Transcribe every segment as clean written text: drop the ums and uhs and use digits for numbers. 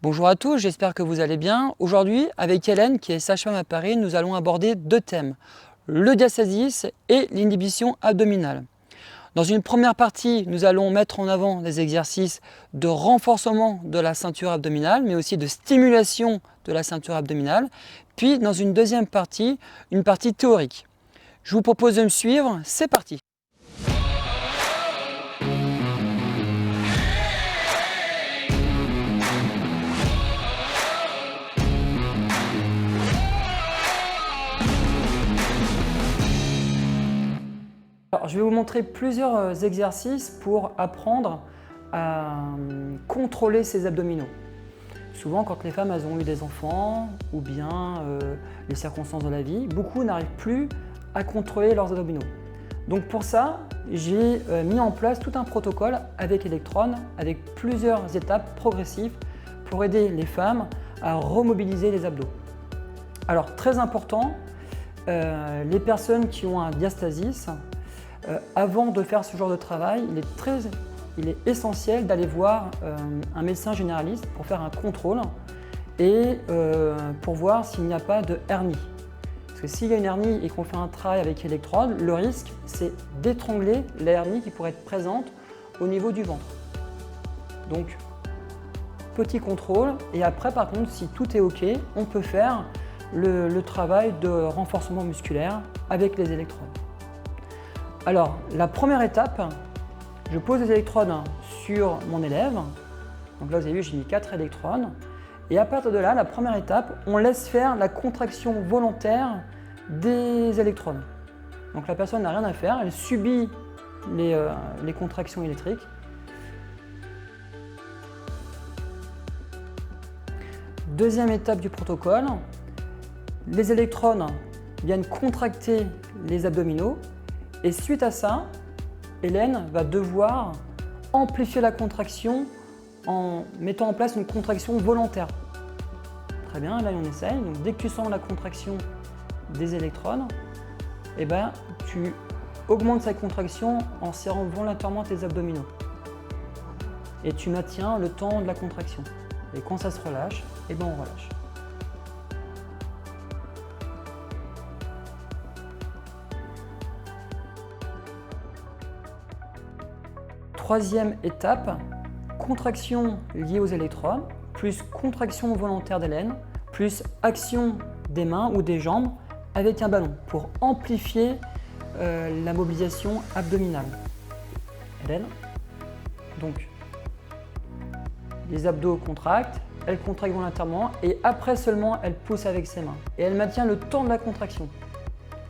Bonjour à tous, j'espère que vous allez bien. Aujourd'hui, avec Hélène, qui est sage-femme à Paris, nous allons aborder deux thèmes, le diastasis et l'inhibition abdominale. Dans une première partie, nous allons mettre en avant des exercices de renforcement de la ceinture abdominale, mais aussi de stimulation de la ceinture abdominale. Puis, dans une deuxième partie, une partie théorique. Je vous propose de me suivre, c'est parti! Alors, je vais vous montrer plusieurs exercices pour apprendre à contrôler ses abdominaux. Souvent, quand les femmes elles ont eu des enfants ou bien les circonstances de la vie, beaucoup n'arrivent plus à contrôler leurs abdominaux. Donc pour ça, j'ai mis en place tout un protocole avec Electron, avec plusieurs étapes progressives pour aider les femmes à remobiliser les abdos. Alors très important, les personnes qui ont un diastasis, avant de faire ce genre de travail, il est essentiel d'aller voir un médecin généraliste pour faire un contrôle et pour voir s'il n'y a pas de hernie. Parce que s'il y a une hernie et qu'on fait un travail avec électrode, le risque c'est d'étrangler la hernie qui pourrait être présente au niveau du ventre. Donc petit contrôle et après par contre si tout est ok, on peut faire le travail de renforcement musculaire avec les électrodes. Alors, la première étape, je pose les électrodes sur mon élève. Donc là, vous avez vu, j'ai mis 4 électrodes. Et à partir de là, la première étape, on laisse faire la contraction volontaire des électrodes. Donc la personne n'a rien à faire, elle subit les contractions électriques. Deuxième étape du protocole, les électrodes viennent contracter les abdominaux. Et suite à ça, Hélène va devoir amplifier la contraction en mettant en place une contraction volontaire. Très bien, là on essaye. Donc, dès que tu sens la contraction des électrodes, eh ben, tu augmentes sa contraction en serrant volontairement tes abdominaux. Et tu maintiens le temps de la contraction. Et quand ça se relâche, eh ben, on relâche. Troisième étape, contraction liée aux électrodes, plus contraction volontaire d'Hélène, plus action des mains ou des jambes avec un ballon pour amplifier la mobilisation abdominale. Hélène, donc les abdos contractent, elle contracte volontairement et après seulement elle pousse avec ses mains. Et elle maintient le temps de la contraction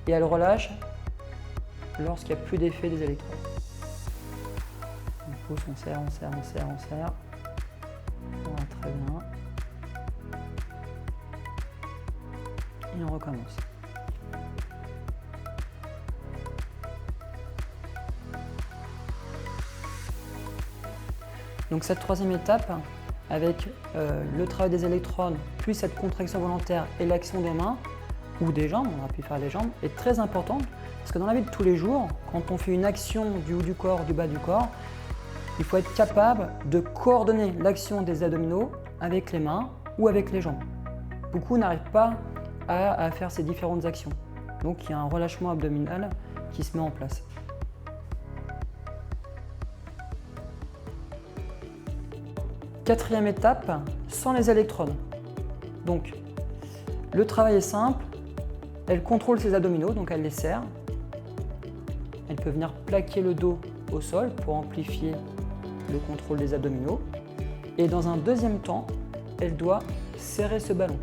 et elle relâche lorsqu'il n'y a plus d'effet des électrodes. On pousse, on serre, on serre, on serre, on serre. Voilà, très bien. Et on recommence. Donc cette troisième étape, avec le travail des électrodes, plus cette contraction volontaire et l'action des mains, ou des jambes, on aura pu faire les jambes, est très importante. Parce que dans la vie de tous les jours, quand on fait une action du haut du corps, du bas du corps, il faut être capable de coordonner l'action des abdominaux avec les mains ou avec les jambes. Beaucoup n'arrivent pas à faire ces différentes actions. Donc il y a un relâchement abdominal qui se met en place. Quatrième étape, sans les électrodes. Donc le travail est simple, elle contrôle ses abdominaux, donc elle les serre. Elle peut venir plaquer le dos au sol pour amplifier le contrôle des abdominaux. Et dans un deuxième temps, elle doit serrer ce ballon.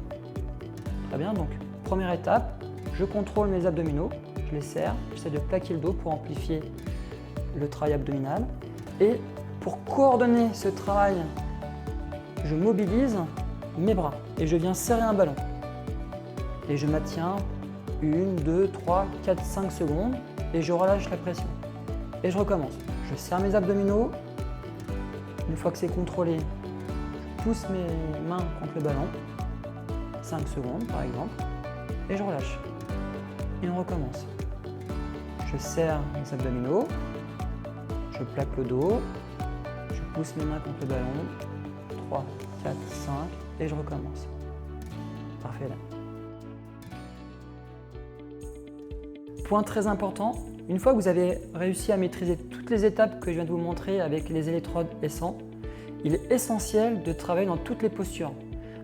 Très bien, donc première étape, je contrôle mes abdominaux, je les serre, j'essaie de plaquer le dos pour amplifier le travail abdominal. Et pour coordonner ce travail, je mobilise mes bras et je viens serrer un ballon. Et je maintiens 1, 2, 3, 4, 5 secondes et je relâche la pression. Et je recommence. Je serre mes abdominaux. Une fois que c'est contrôlé, je pousse mes mains contre le ballon, 5 secondes par exemple, et je relâche. Et on recommence. Je serre mes abdominaux, je plaque le dos, je pousse mes mains contre le ballon, 3, 4, 5 et je recommence. Parfait là. Point très important, une fois que vous avez réussi à maîtriser toutes les étapes que je viens de vous montrer avec les électrodes et sans, il est essentiel de travailler dans toutes les postures.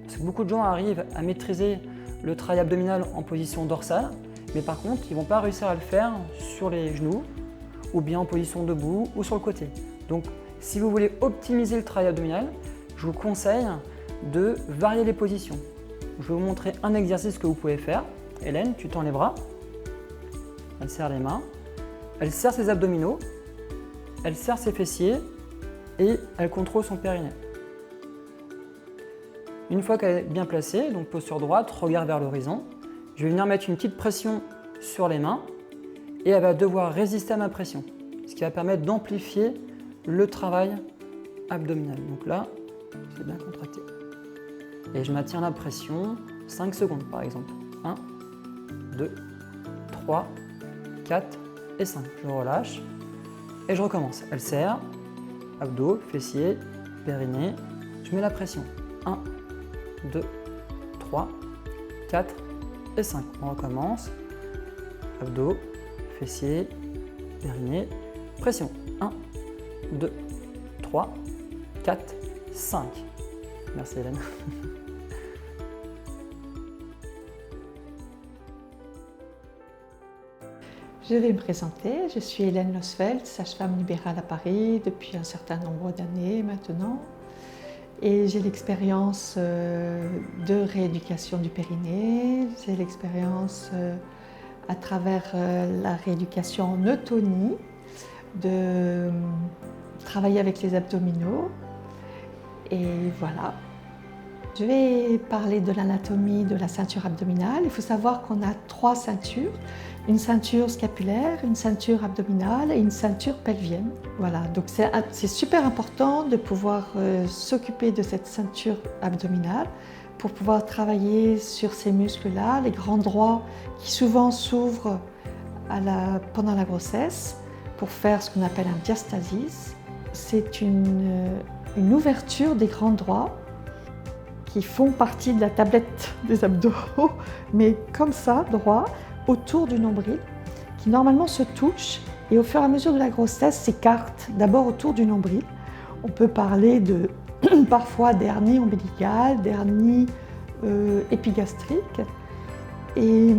Parce que beaucoup de gens arrivent à maîtriser le travail abdominal en position dorsale, mais par contre, ils ne vont pas réussir à le faire sur les genoux, ou bien en position debout, ou sur le côté. Donc, si vous voulez optimiser le travail abdominal, je vous conseille de varier les positions. Je vais vous montrer un exercice que vous pouvez faire. Hélène, tu tends les bras, elle serre les mains, elle serre ses abdominaux, elle serre ses fessiers et elle contrôle son périnée. Une fois qu'elle est bien placée, donc posture droite, regard vers l'horizon, je vais venir mettre une petite pression sur les mains et elle va devoir résister à ma pression, ce qui va permettre d'amplifier le travail abdominal. Donc là, c'est bien contracté. Et je maintiens la pression 5 secondes par exemple. 1, 2, 3, 4 et 5. Je relâche et je recommence. Elle serre, abdos, fessiers, périnée. Je mets la pression. 1, 2, 3, 4 et 5. On recommence. Abdos, fessiers, périnée, pression. 1, 2, 3, 4, 5. Merci Hélène. Je vais me présenter, je suis Hélène Losfeld, sage-femme libérale à Paris depuis un certain nombre d'années maintenant. Et j'ai l'expérience de rééducation du périnée, j'ai l'expérience à travers la rééducation en autonie, de travailler avec les abdominaux. Et voilà. Je vais parler de l'anatomie de la ceinture abdominale. Il faut savoir qu'on a 3 ceintures. Une ceinture scapulaire, une ceinture abdominale et une ceinture pelvienne. Voilà, donc c'est super important de pouvoir s'occuper de cette ceinture abdominale pour pouvoir travailler sur ces muscles-là, les grands droits qui souvent s'ouvrent pendant la grossesse pour faire ce qu'on appelle un diastasis. C'est une ouverture des grands droits qui font partie de la tablette des abdos, mais comme ça, droit, autour du nombril, qui normalement se touchent et au fur et à mesure de la grossesse s'écartent d'abord autour du nombril. On peut parler de parfois d'hernie ombilicale, d'hernie épigastrique. Et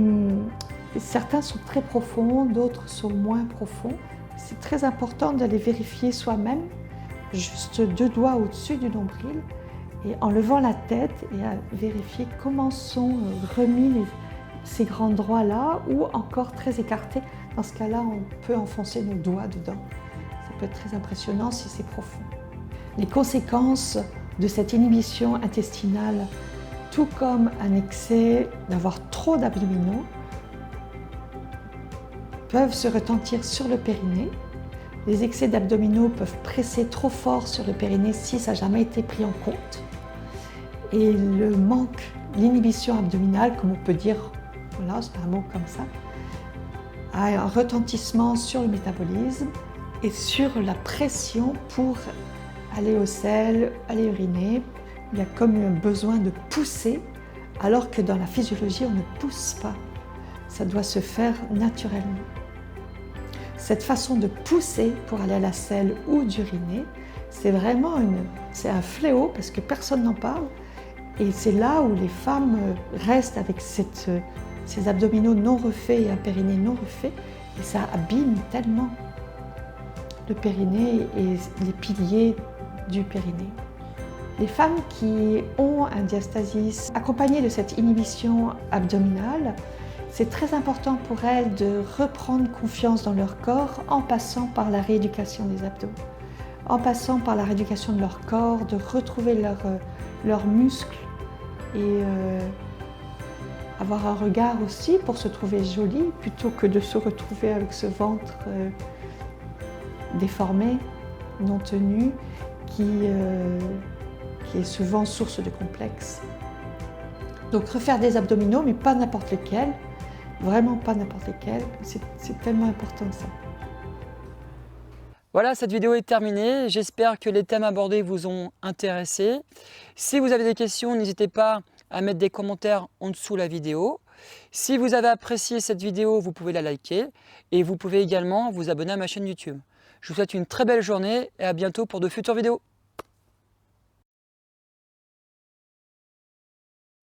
certains sont très profonds, d'autres sont moins profonds. C'est très important d'aller vérifier soi-même, juste 2 doigts au-dessus du nombril, et en levant la tête et à vérifier comment sont remis ces grands droits-là ou encore très écartés. Dans ce cas-là, on peut enfoncer nos doigts dedans. Ça peut être très impressionnant si c'est profond. Les conséquences de cette inhibition intestinale, tout comme un excès d'avoir trop d'abdominaux, peuvent se retentir sur le périnée. Les excès d'abdominaux peuvent presser trop fort sur le périnée si ça n'a jamais été pris en compte. Et le manque, l'inhibition abdominale, comme on peut dire, voilà, c'est un mot comme ça, a un retentissement sur le métabolisme et sur la pression pour aller aux selles, aller uriner. Il y a comme un besoin de pousser, alors que dans la physiologie, on ne pousse pas. Ça doit se faire naturellement. Cette façon de pousser pour aller à la selle ou d'uriner, c'est vraiment c'est un fléau parce que personne n'en parle. Et c'est là où les femmes restent avec ces abdominaux non refaits et un périnée non refait. Et ça abîme tellement le périnée et les piliers du périnée. Les femmes qui ont un diastasis accompagné de cette inhibition abdominale, c'est très important pour elles de reprendre confiance dans leur corps en passant par la rééducation des abdos, en passant par la rééducation de leur corps, de retrouver leurs muscles et avoir un regard aussi pour se trouver jolie plutôt que de se retrouver avec ce ventre déformé, non tenu, qui est souvent source de complexes. Donc refaire des abdominaux, mais pas n'importe lesquels, vraiment pas n'importe lesquels, c'est tellement important ça. Voilà, cette vidéo est terminée. J'espère que les thèmes abordés vous ont intéressé. Si vous avez des questions, n'hésitez pas à mettre des commentaires en dessous la vidéo. Si vous avez apprécié cette vidéo, vous pouvez la liker et vous pouvez également vous abonner à ma chaîne YouTube. Je vous souhaite une très belle journée et à bientôt pour de futures vidéos.